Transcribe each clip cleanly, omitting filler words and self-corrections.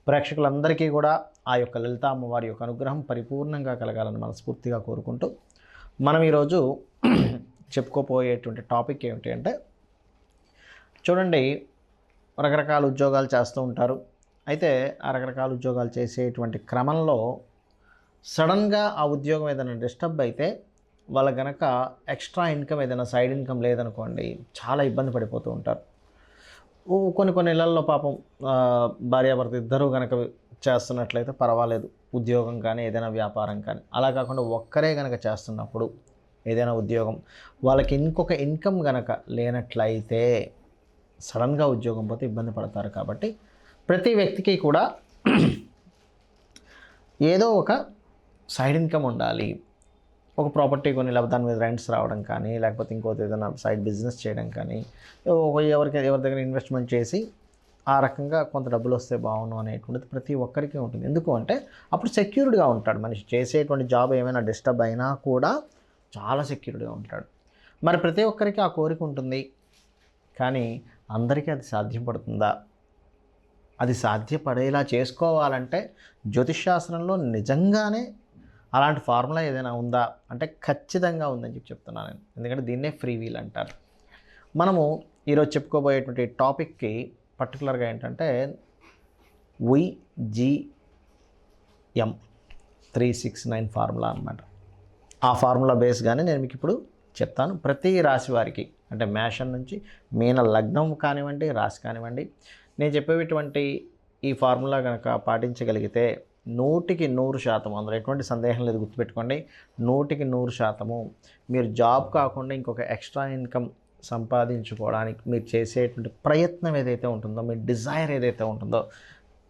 ప్రేక్షకులందరికీ కూడా ఆ యొక్క లలిత అమ్మవారి యొక్క అనుగ్రహం పరిపూర్ణంగా కలగాలని మనస్ఫూర్తిగా కోరుకుంటూ మనం ఈరోజు చెప్పుకోపోయేటువంటి టాపిక్ ఏమిటి అంటే, చూడండి, రకరకాల ఉద్యోగాలు చేస్తూ ఉంటారు. అయితే ఆ రకరకాల ఉద్యోగాలు చేసేటువంటి క్రమంలో సడన్గా ఆ ఉద్యోగం ఏదైనా డిస్టర్బ్ అయితే వాళ్ళ గనక ఎక్స్ట్రా ఇన్కమ్ ఏదైనా సైడ్ ఇన్కమ్ లేదనుకోండి, చాలా ఇబ్బంది పడిపోతూ ఉంటారు. కొన్ని ఇళ్లల్లో పాపం భార్యాభర్త ఇద్దరూ కనుక చేస్తున్నట్లయితే పర్వాలేదు, ఉద్యోగం కానీ ఏదైనా వ్యాపారం కానీ. అలా కాకుండా ఒక్కరే కనుక చేస్తున్నప్పుడు ఏదైనా ఉద్యోగం వాళ్ళకి ఇంకొక ఇన్కమ్ కనుక లేనట్లయితే సడన్గా ఉద్యోగం పోతే ఇబ్బంది పడతారు. కాబట్టి ప్రతి వ్యక్తికి కూడా ఏదో ఒక సైడ్ ఇన్కమ్ ఉండాలి. ఒక ప్రాపర్టీ కొని లేకపోతే దాని మీద రెంట్స్ రావడం కానీ, లేకపోతే ఇంకోటి ఏదైనా సైడ్ బిజినెస్ చేయడం కానీ, ఎవరి దగ్గర ఇన్వెస్ట్మెంట్ చేసి ఆ రకంగా కొంత డబ్బులు వస్తే బాగుండు అనేటువంటిది ప్రతి ఒక్కరికి ఉంటుంది. ఎందుకు అంటే అప్పుడు సెక్యూర్డ్గా ఉంటాడు మనిషి. చేసేటువంటి జాబ్ ఏమైనా డిస్టర్బ్ అయినా కూడా చాలా సెక్యూర్డ్గా ఉంటాడు. మరి ప్రతి ఒక్కరికి ఆ కోరిక ఉంటుంది, కానీ అందరికీ అది సాధ్యపడుతుందా? అది సాధ్యపడేలా చేసుకోవాలంటే జ్యోతిష్శాస్త్రంలో నిజంగానే అలాంటి ఫార్ములా ఏదైనా ఉందా అంటే ఖచ్చితంగా ఉందని చెప్తున్నాను నేను. ఎందుకంటే దీన్నే ఫ్రీ వీల్ అంటారు. మనము ఈరోజు చెప్పుకోబోయేటువంటి టాపిక్కి పర్టికులర్గా ఏంటంటే VGM 369 ఫార్ములా అన్నమాట. ఆ ఫార్ములా బేస్గానే నేను మీకు ఇప్పుడు చెప్తాను. ప్రతి రాశి వారికి, అంటే మేషం నుంచి మీన లగ్నం కానివ్వండి, రాశి కానివ్వండి, నేను చెప్పేటువంటి ఈ ఫార్ములా కనుక పాటించగలిగితే 100% అందులో ఎటువంటి సందేహం లేదు. గుర్తుపెట్టుకోండి, 100% మీరు జాబ్ కాకుండా ఇంకొక ఎక్స్ట్రా ఇన్కమ్ సంపాదించుకోవడానికి మీరు చేసేటువంటి ప్రయత్నం ఏదైతే ఉంటుందో, మీ డిజైర్ ఏదైతే ఉంటుందో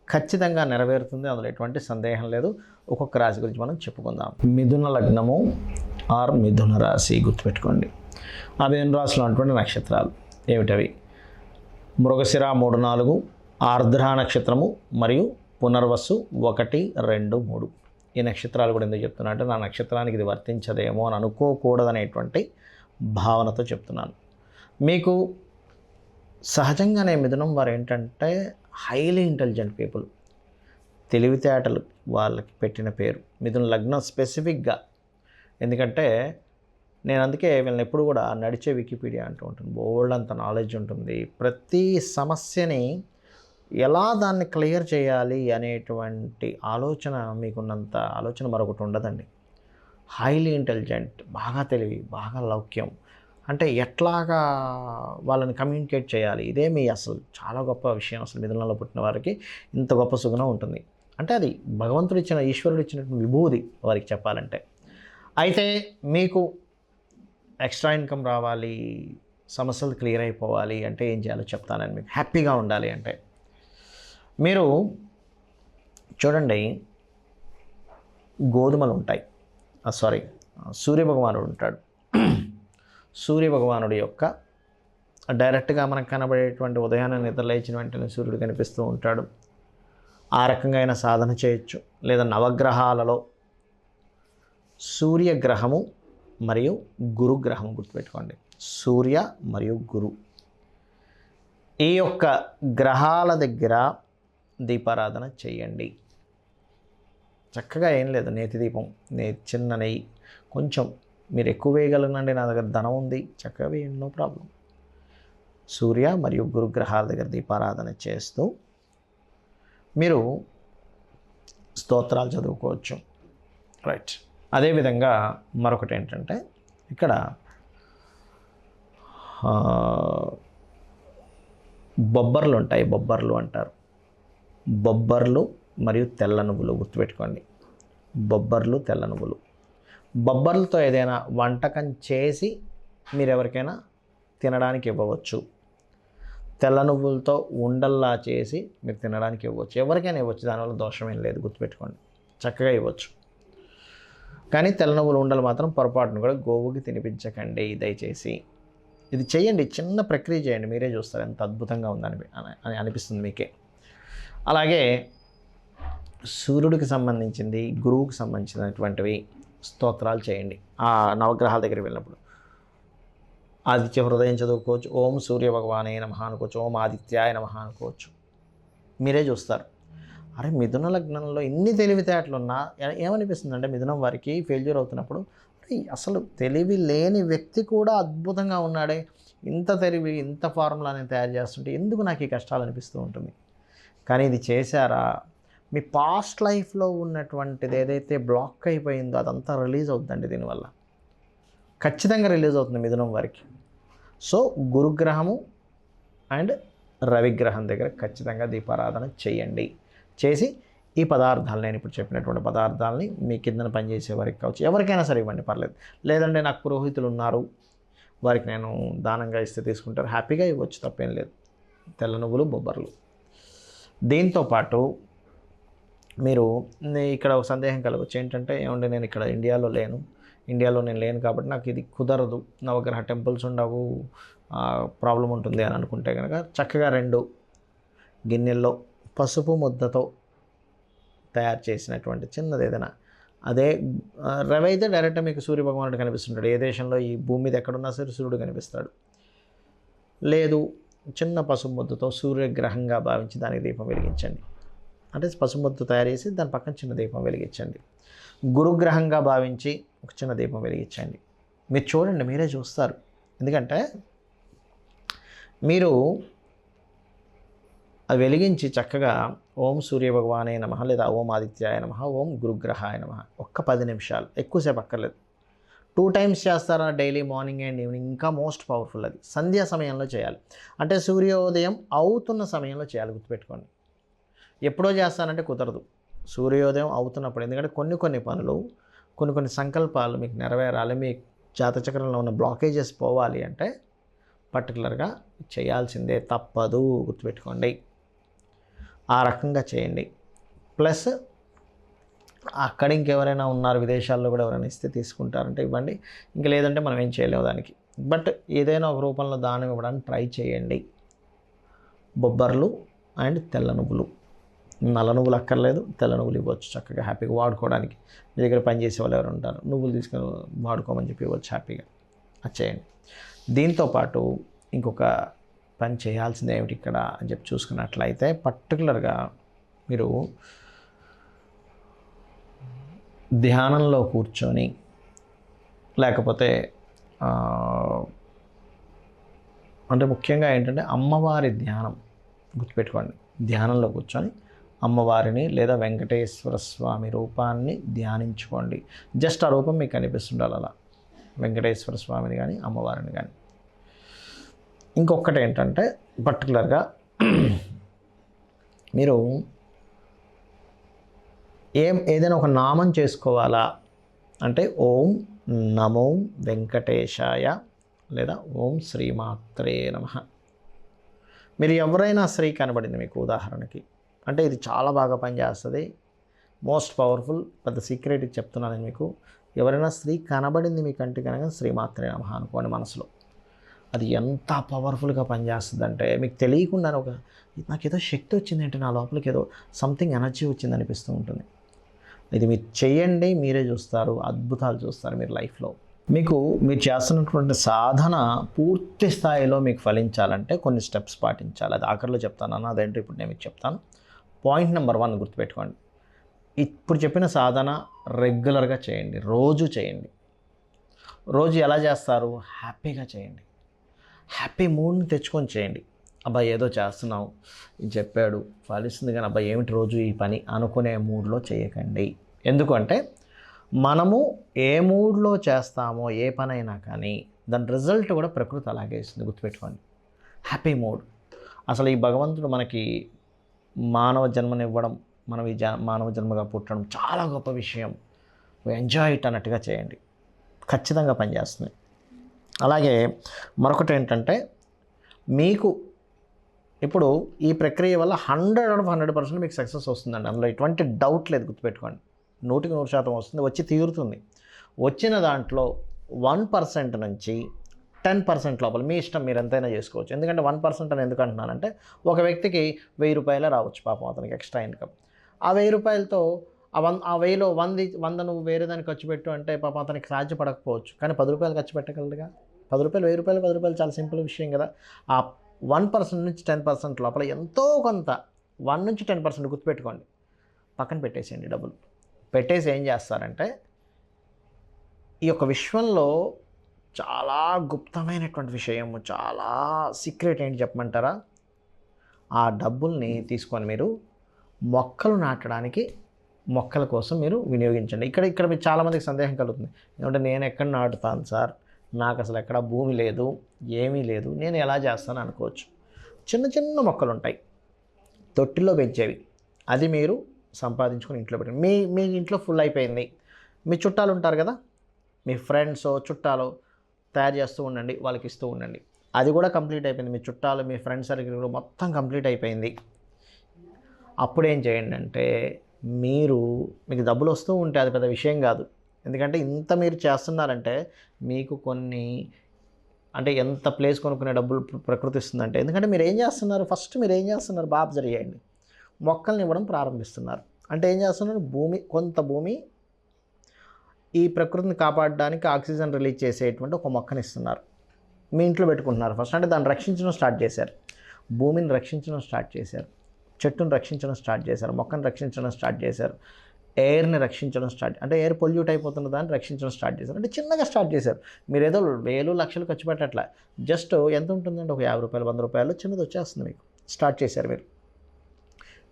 ఖచ్చితంగా నెరవేరుతుంది. అందులో ఎటువంటి సందేహం లేదు. ఒక్కొక్క రాశి గురించి మనం చెప్పుకుందాం. మిథున లగ్నము ఆర్ మిథున రాశి గుర్తుపెట్టుకోండి. ఆ మిథున రాశిలో ఉన్నటువంటి నక్షత్రాలు ఏమిటవి? మృగశిర 3, 4, ఆర్ద్ర నక్షత్రము మరియు పునర్వసు 1, 2, 3. ఈ నక్షత్రాలు కూడా ఎందుకు చెప్తున్నా అంటే, నా నక్షత్రానికి ఇది వర్తించదేమో అని అనుకోకూడదనేటువంటి భావనతో చెప్తున్నాను. మీకు సహజంగానే మిథునం వారు ఏంటంటే హైలీ ఇంటెలిజెంట్ పీపుల్. తెలివితేటలు వాళ్ళకి పెట్టిన పేరు మిథున లగ్నం స్పెసిఫిక్గా. ఎందుకంటే నేను అందుకే వీళ్ళని ఎప్పుడు కూడా నడిచే వికీపీడియా అంటూ ఉంటాను. బోల్డ్ అంత నాలెడ్జ్ ఉంటుంది. ప్రతి సమస్యని ఎలా దాన్ని క్లియర్ చేయాలి అనేటువంటి ఆలోచన, మీకున్నంత ఆలోచన మరొకటి ఉండదండి. హైలీ ఇంటెలిజెంట్, బాగా తెలివి, బాగా లౌక్యం. అంటే ఎట్లాగా వాళ్ళని కమ్యూనికేట్ చేయాలి, ఇదే మీ అసలు చాలా గొప్ప విషయం. అసలు మిథునంలో పుట్టిన వారికి ఇంత గొప్ప సుగుణం ఉంటుంది. అంటే అది భగవంతుడు ఇచ్చిన, ఈశ్వరుడు ఇచ్చినటువంటి విభూది వారికి చెప్పాలంటే. అయితే మీకు ఎక్స్ట్రా ఇన్కమ్ రావాలి, సమస్యలు క్లియర్ అయిపోవాలి అంటే ఏం చేయాలో చెప్తానని. మీకు హ్యాపీగా ఉండాలి అంటే మీరు చూడండి, గోధుమలు ఉంటాయి. సూర్యభగవానుడు ఉంటాడు. సూర్యభగవానుడి యొక్క డైరెక్ట్గా మనకు కనబడేటువంటి ఉదయాన్నే నిద్రలేచిన వెంటనే సూర్యుడు కనిపిస్తూ ఉంటాడు. ఆ రకంగా అయినా సాధన చేయొచ్చు. లేదా నవగ్రహాలలో సూర్యగ్రహము మరియు గురుగ్రహం గుర్తుపెట్టుకోండి. సూర్య మరియు గురు, ఈ యొక్క గ్రహాల దగ్గర దీపారాధన చేయండి. చక్కగా ఏం లేదు, నేతి దీపం, చిన్న నెయ్యి, కొంచెం మీరు ఎక్కువ వేయగలనండి, నా దగ్గర ధనం ఉంది, చక్కగా వేయండి, నో ప్రాబ్లం. సూర్య మరియు గురుగ్రహాల దగ్గర దీపారాధన చేస్తూ మీరు స్తోత్రాలు చదువుకోవచ్చు. రైట్. అదేవిధంగా మరొకటి ఏంటంటే, ఇక్కడ బొబ్బర్లు ఉంటాయి, బొబ్బర్లు అంటారు. బొబ్బర్లు మరియు తెల్ల నువ్వులు గుర్తుపెట్టుకోండి. బొబ్బర్లు, తెల్ల నువ్వులు. బొబ్బర్లతో ఏదైనా వంటకం చేసి మీరు ఎవరికైనా తినడానికి ఇవ్వవచ్చు. తెల్ల నువ్వులతో ఉండల్లా చేసి మీరు తినడానికి ఇవ్వచ్చు. ఎవరికైనా ఇవ్వచ్చు, దానివల్ల దోషమేం లేదు, గుర్తుపెట్టుకోండి. చక్కగా ఇవ్వచ్చు. కానీ తెల్ల నువ్వులు ఉండలు మాత్రం పొరపాటును కూడా గోవుకి తినిపించకండి దయచేసి. ఇది చేయండి, చిన్న ప్రక్రియ చేయండి, మీరే చూస్తారు ఎంత అద్భుతంగా ఉందని అనిపిస్తుంది మీకే. అలాగే సూర్యుడికి సంబంధించింది, గురువుకి సంబంధించినటువంటివి స్తోత్రాలు చేయండి. ఆ నవగ్రహాల దగ్గరికి వెళ్ళినప్పుడు ఆదిత్య హృదయం చదువుకోవచ్చు, ఓం సూర్య భగవానే నమః అనుకోవచ్చు, ఓం ఆదిత్యాయ నమః అనుకోవచ్చు, మీరే చూస్తారు. అరే మిథున లగ్నంలో ఇన్ని తెలివితేటలున్నా ఏమనిపిస్తుంది అంటే మిథునం వారికి ఫెయిల్యూర్ అవుతున్నప్పుడు అరే అసలు తెలివి లేని వ్యక్తి కూడా అద్భుతంగా ఉన్నాడే, ఇంత తెలివి ఇంత ఫార్ములాని తయారు చేస్తుంటే ఎందుకు నాకు ఈ కష్టాలు అనిపిస్తూ ఉంటుంది. కానీ ఇది చేశారా మీ పాస్ట్ లైఫ్లో ఉన్నటువంటిది ఏదైతే బ్లాక్ అయిపోయిందో అదంతా రిలీజ్ అవుతుందండి. దీనివల్ల ఖచ్చితంగా రిలీజ్ అవుతుంది మిథునం వారికి. సో గురుగ్రహము అండ్ రవిగ్రహం దగ్గర ఖచ్చితంగా దీపారాధన చేయండి. చేసి ఈ పదార్థాలు నేను ఇప్పుడు చెప్పినటువంటి పదార్థాలని మీ కిందన పనిచేసే వారికి కావచ్చు, ఎవరికైనా సరే ఇవ్వండి పర్లేదు. లేదంటే నాకు పురోహితులు ఉన్నారు, వారికి నేను దానంగా ఇస్తే తీసుకుంటారు, హ్యాపీగా ఇవ్వచ్చు, తప్పేం లేదు. తెల్ల నువ్వులు, బొబ్బర్లు. దీంతోపాటు మీరు ఇక్కడ ఒక సందేహం కలగవచ్చు ఏంటంటే, ఏమంటే నేను ఇక్కడ ఇండియాలో నేను లేను కాబట్టి నాకు ఇది కుదరదు, నవగ్రహ టెంపుల్స్ ఉండవు, ప్రాబ్లం ఉంటుంది అని అనుకుంటే కనుక చక్కగా 2 గిన్నెల్లో పసుపు ముద్దతో తయారు చేసినటువంటి చిన్నది ఏదైనా, అదే రవి అయితే డైరెక్ట్ మీకు సూర్యభగవానుడు కనిపిస్తుంటాడు. ఏ దేశంలో ఈ భూమి మీద ఎక్కడున్నా సరే సూర్యుడు కనిపిస్తాడు. లేదు చిన్న పసుపు ముద్దతో సూర్యగ్రహంగా భావించి దానికి దీపం వెలిగించండి. అంటే పసుపు ముద్ద తయారు చేసి దాని పక్కన చిన్న దీపం వెలిగించండి. గురుగ్రహంగా భావించి ఒక చిన్న దీపం వెలిగించండి. మీరు చూడండి, మీరే చూస్తారు. ఎందుకంటే మీరు అది వెలిగించి చక్కగా ఓం సూర్యభగవానే నమః లేదా ఓం ఆదిత్యాయ నమః, ఓం గురుగ్రహాయ నమః ఒక్క 10 నిమిషాలు, ఎక్కువసేపు అక్కర్లేదు. 2 టైమ్స్ చేస్తారా డైలీ, మార్నింగ్ అండ్ ఈవినింగ్. ఇంకా మోస్ట్ పవర్ఫుల్ అది సంధ్యా సమయంలో చేయాలి. అంటే సూర్యోదయం అవుతున్న సమయంలో చేయాలి, గుర్తుపెట్టుకోండి. ఎప్పుడో చేస్తానంటే కుదరదు, సూర్యోదయం అవుతున్నప్పుడు. ఎందుకంటే కొన్ని పనులు, కొన్ని సంకల్పాలు మీకు నెరవేరాలి, మీ జాతచక్రంలో ఉన్న బ్లాకేజెస్ పోవాలి అంటే పర్టికులర్గా చేయాల్సిందే, తప్పదు, గుర్తుపెట్టుకోండి. ఆ రకంగా చేయండి. ప్లస్ అక్కడ ఇంకెవరైనా ఉన్నారు విదేశాల్లో కూడా ఎవరైనా ఇస్తే తీసుకుంటారంటే ఇవ్వండి, ఇంకా లేదంటే మనం ఏం చేయలేము దానికి. బట్ ఏదైనా ఒక రూపంలో దానం ఇవ్వడానికి ట్రై చేయండి. బొబ్బర్లు అండ్ తెల్ల నువ్వులు, నల్ల నువ్వులు అక్కర్లేదు, తెల్ల నువ్వులు ఇవ్వచ్చు, చక్కగా హ్యాపీగా వాడుకోవడానికి. మీ దగ్గర పనిచేసే వాళ్ళు ఎవరు ఉంటారు, నువ్వులు తీసుకొని వాడుకోమని చెప్పి ఇవ్వచ్చు హ్యాపీగా. అది చేయండి. దీంతోపాటు ఇంకొక పని చేయాల్సింది ఏమిటి ఇక్కడ అని చెప్పి చూసుకున్నట్లయితే, పర్టికులర్గా మీరు ధ్యానంలో కూర్చొని, లేకపోతే అంటే ముఖ్యంగా ఏంటంటే అమ్మవారి ధ్యానం, గుర్తుపెట్టుకోండి. ధ్యానంలో కూర్చొని అమ్మవారిని లేదా వెంకటేశ్వర స్వామి రూపాన్ని ధ్యానించుకోండి. జస్ట్ ఆ రూపం మీకు కనిపిస్తుండాలి, అలా వెంకటేశ్వర స్వామిని కానీ అమ్మవారిని కానీ. ఇంకొకటి ఏంటంటే పర్టికులర్గా మీరు ఏదైనా ఒక నామం చేసుకోవాలా అంటే ఓం నమో వెంకటేశాయ లేదా ఓం శ్రీమాత్రే నమః. మీరు ఎవరైనా శ్రీ కనబడింది మీకు ఉదాహరణకి అంటే ఇది చాలా బాగా పనిచేస్తుంది, మోస్ట్ పవర్ఫుల్. పెద్ద సీక్రెట్ చెప్తున్నాను నేను మీకు. ఎవరైనా స్త్రీ కనబడింది మీ కంటి కనుక శ్రీమాత్రే నమః అనుకోండి మనసులో. అది ఎంత పవర్ఫుల్గా పనిచేస్తుంది అంటే మీకు తెలియకుండా నాకు ఏదో శక్తి వచ్చింది అంటే, నా లోపలికి ఏదో సంథింగ్ ఎనర్జీ వచ్చింది అనిపిస్తూ ఉంటుంది. ఇది మీరు చేయండి, మీరే చూస్తారు, అద్భుతాలు చూస్తారు మీరు లైఫ్లో. మీరు చేస్తున్నటువంటి సాధన పూర్తి స్థాయిలో మీకు ఫలించాలంటే కొన్ని స్టెప్స్ పాటించాలి. అది ఆఖరిలో చెప్తాను అన్న, అదేంటో ఇప్పుడు నేను మీకు చెప్తాను. పాయింట్ నెంబర్ 1 గుర్తుపెట్టుకోండి. ఇప్పుడు చెప్పిన సాధన రెగ్యులర్గా చేయండి, రోజు చేయండి. రోజు ఎలా చేస్తారు? హ్యాపీగా చేయండి, హ్యాపీ మూడ్ని తెచ్చుకొని చేయండి. అబ్బాయి ఏదో చేస్తున్నావు, ఇది చెప్పాడు ఫలిస్తుంది కానీ అబ్బాయి ఏమిటి రోజు ఈ పని అనుకునే మూడ్లో చేయకండి. ఎందుకంటే మనము ఏ మూడ్లో చేస్తామో ఏ పనైనా కానీ దాని రిజల్ట్ కూడా ప్రకృతి అలాగే ఇస్తుంది, గుర్తుపెట్టుకోండి. Happy mood. అసలు ఈ భగవంతుడు మనకి మానవ జన్మనివ్వడం, మనం ఈ మానవ జన్మగా పుట్టడం చాలా గొప్ప విషయం. ఎంజాయ్ ఇట్ అన్నట్టుగా చేయండి, ఖచ్చితంగా పనిచేస్తుంది. అలాగే మరొకటి ఏంటంటే, మీకు ఇప్పుడు ఈ ప్రక్రియ వల్ల 100% మీకు సక్సెస్ వస్తుందండి, అందులో ఎటువంటి డౌట్ లేదు, గుర్తుపెట్టుకోండి. 100% వస్తుంది, వచ్చి తీరుతుంది. వచ్చిన దాంట్లో 1% నుంచి 10% లోపల మీ ఇష్టం, మీరు ఎంతైనా చేసుకోవచ్చు. ఎందుకంటే 1% అని ఎందుకు అంటున్నానంటే, ఒక వ్యక్తికి 1000 రూపాయలే రావచ్చు పాపం, అతనికి ఎక్స్ట్రా ఇన్కమ్. ఆ 1000 రూపాయలతో ఆ 1000లో 100 నువ్వు వేరే దానికి ఖర్చు పెట్టు అంటే పాపం అతనికి సాధ్యపడకపోవచ్చు. కానీ 10 రూపాయలు ఖర్చు పెట్టగలడుగా. 10 రూపాయలు 1000 రూపాయలు 10 రూపాయలు చాలా సింపుల్ విషయం కదా. ఆ 1% నుంచి 10% లోపల ఎంతో కొంత 1 నుంచి 10% గుర్తుపెట్టుకోండి. పక్కన పెట్టేసేయండి డబ్బులు. పెట్టేసి ఏం చేస్తారంటే, ఈ యొక్క విశ్వంలో చాలా గుప్తమైనటువంటి విషయము, చాలా సీక్రెట్ ఏంటి చెప్పమంటారా? ఆ డబ్బుల్ని తీసుకొని మీరు మొక్కలు నాటడానికి, మొక్కల కోసం మీరు వినియోగించండి. ఇక్కడ మీకు చాలామందికి సందేహం కలుగుతుంది. ఏమంటే నేను ఎక్కడ నాటుతాను సార్, నాకు అసలు ఎక్కడ భూమి లేదు, ఏమీ లేదు, నేను ఎలా చేస్తాను అనుకోవచ్చు. చిన్న చిన్న మొక్కలు ఉంటాయి, తొట్టిలో పెంచేవి. అది మీరు సంపాదించుకొని ఇంట్లో పెట్టండి. మీ ఇంట్లో ఫుల్ అయిపోయింది, మీ చుట్టాలు ఉంటారు కదా, మీ ఫ్రెండ్స్ చుట్టాలు తయారు చేస్తూ ఉండండి, వాళ్ళకి ఇస్తూ ఉండండి. అది కూడా కంప్లీట్ అయిపోయింది, మీ చుట్టాలు మీ ఫ్రెండ్స్ సర్కిల్ మొత్తం కంప్లీట్ అయిపోయింది. అప్పుడేం చేయండి అంటే, మీకు డబ్బులు వస్తూ ఉంటే అది పెద్ద విషయం కాదు. ఎందుకంటే ఇంత మీరు చేస్తున్నారంటే మీకు కొన్ని అంటే ఎంత ప్లేస్ కొనుక్కునే డబ్బులు ప్రకృతి ఇస్తుందంటే, ఎందుకంటే మీరు ఏం చేస్తున్నారు, ఫస్ట్ మీరు ఏం చేస్తున్నారు బాగా అబ్జర్వ్ చేయండి. మొక్కల్ని ఇవ్వడం ప్రారంభిస్తున్నారు. అంటే ఏం చేస్తున్నారు, కొంత భూమి ఈ ప్రకృతిని కాపాడడానికి ఆక్సిజన్ రిలీజ్ చేసేటువంటి ఒక మొక్కని ఇస్తున్నారు. మీ ఇంట్లో పెట్టుకుంటున్నారు ఫస్ట్. అంటే దాన్ని రక్షించడం స్టార్ట్ చేశారు, భూమిని రక్షించడం స్టార్ట్ చేశారు, చెట్టును రక్షించడం స్టార్ట్ చేశారు, మొక్కను రక్షించడం స్టార్ట్ చేశారు, ఎయిర్ని రక్షించడం అంటే ఎయిర్ పొల్యూట్ అయిపోతున్న దాన్ని రక్షించడం స్టార్ట్ చేశారు. అంటే చిన్నగా స్టార్ట్ చేశారు. మీరు ఏదో వేలు లక్షలు ఖర్చు పెట్టట్లా, జస్ట్ ఎంత ఉంటుందంటే ఒక 50 రూపాయలు 100 రూపాయలు చిన్నది వచ్చేస్తుంది. మీకు స్టార్ట్ చేశారు, మీరు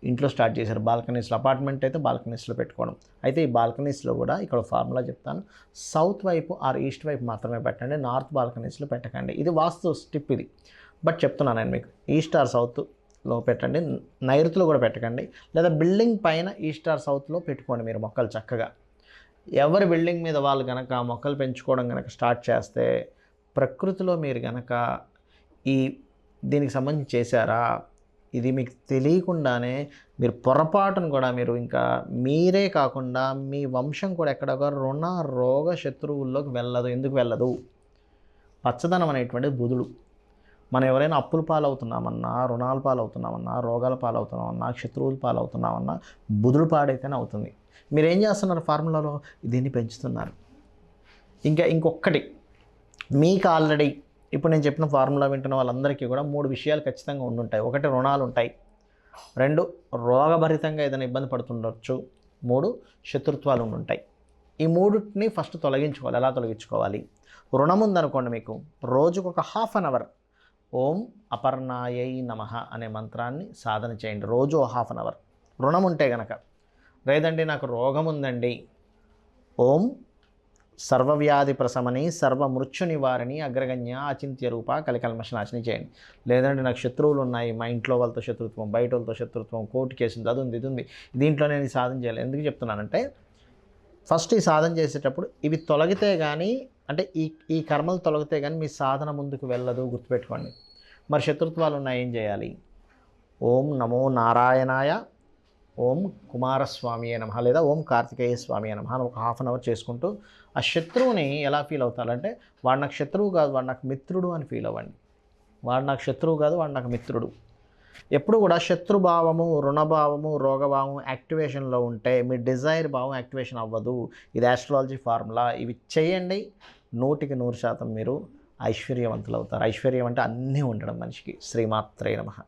ఇంట్లో స్టార్ట్ చేశారు. బాల్కనీస్లో, అపార్ట్మెంట్ అయితే బాల్కనీస్లో పెట్టుకోవడం. అయితే ఈ బాల్కనీస్లో కూడా ఇక్కడ ఫార్ములా చెప్తాను, సౌత్ వైపు ఆర్ ఈస్ట్ వైపు మాత్రమే పెట్టండి, నార్త్ బాల్కనీస్లో పెట్టకండి. ఇది వాస్తు టిప్ ఇది, బట్ చెప్తున్నాను నేను మీకు. ఈస్ట్ ఆర్ సౌత్లో పెట్టండి, నైరుతిలో కూడా పెట్టకండి, లేదా బిల్డింగ్ పైన ఈస్ట్ ఆర్ సౌత్లో పెట్టుకోండి మీరు మొక్కలు చక్కగా. ఎవరి బిల్డింగ్ మీద వాళ్ళు కనుక మొక్కలు పెంచుకోవడం కనుక స్టార్ట్ చేస్తే, ప్రకృతిలో మీరు కనుక దీనికి సంబంధించి చేశారా, ఇది మీకు తెలియకుండానే మీరు పొరపాటును కూడా మీరు ఇంకా మీరే కాకుండా మీ వంశం కూడా ఎక్కడొక రుణ రోగ శత్రువుల్లోకి వెళ్ళదు. ఎందుకు వెళ్ళదు? పచ్చదనం అనేటువంటిది బుధుడు. మనం ఎవరైనా అప్పుల పాలవుతున్నామన్నా, రుణాల పాలవుతున్నామన్నా, రోగాల పాలవుతున్నామన్నా, శత్రువుల పాలవుతున్నామన్నా బుధుడు పాడైతేనే అవుతుంది. మీరు ఏం చేస్తున్నారు, ఫార్ములాలో దీన్ని పెంచుతున్నారు. ఇంకొకటి మీకు ఆల్రెడీ ఇప్పుడు నేను చెప్పిన ఫార్ములా వింటున్న వాళ్ళందరికీ కూడా 3 విషయాలు ఖచ్చితంగా ఉండుంటాయి. 1 రుణాలు ఉంటాయి, 2 రోగభరితంగా ఏదైనా ఇబ్బంది పడుతుండొచ్చు, 3 శత్రుత్వాలు ఉండుంటాయి. ఈ 3ని ఫస్ట్ తొలగించుకోవాలి. ఎలా తొలగించుకోవాలి? రుణం ఉందనుకోండి, మీకు రోజుకు ఒక ½ అన్ అవర్ ఓం అపర్ణాయై నమః అనే మంత్రాన్ని సాధన చేయండి, రోజు ½ అన్ అవర్. రుణం ఉంటే గనక. లేదండి నాకు రోగం ఉందండి, ఓం సర్వవ్యాధి ప్రశమని సర్వమృత్యు నివారణి అగ్రగణ్య అచింత్య రూప కలికల్మషనాశిని చేయండి. లేదంటే నాకు శత్రువులు ఉన్నాయి, మా ఇంట్లో వాళ్ళతో శత్రుత్వం, బయట వాళ్ళతో శత్రుత్వం, కోర్టు కేసు ఉంది, అది ఉంది, ఇది ఉంది, దీంట్లో నేను ఈ సాధన చేయాలి. ఎందుకు చెప్తున్నానంటే, ఫస్ట్ ఈ సాధన చేసేటప్పుడు ఇవి తొలగితే కానీ, అంటే ఈ కర్మలు తొలగితే కానీ మీ సాధన ముందుకు వెళ్ళదు, గుర్తుపెట్టుకోండి. మరి శత్రుత్వాలు ఉన్నాయి, ఏం చేయాలి? ఓం నమో నారాయణాయ, ఓం కుమారస్వామి నమః, లేదా ఓం కార్తికేయ స్వామి నమః అని ఒక ½ అన్ అవర్ చేసుకుంటూ ఆ శత్రువుని ఎలా ఫీల్ అవుతారంటే, వాడు నాకు శత్రువు కాదు, వాడు నాకు మిత్రుడు అని ఫీల్ అవ్వండి. వాడు నాకు శత్రువు కాదు, వాడు నాకు మిత్రుడు. ఎప్పుడు కూడా శత్రుభావము, రుణభావము, రోగభావము యాక్టివేషన్లో ఉంటే మీ డిజైర్ భావం యాక్టివేషన్ అవ్వదు. ఇది ఆస్ట్రాలజీ ఫార్ములా. ఇవి చేయండి, 100% మీరు ఐశ్వర్యవంతులు అవుతారు. ఐశ్వర్యం అంటే అన్నీ ఉండడం మనిషికి. శ్రీమాత్రే నమః.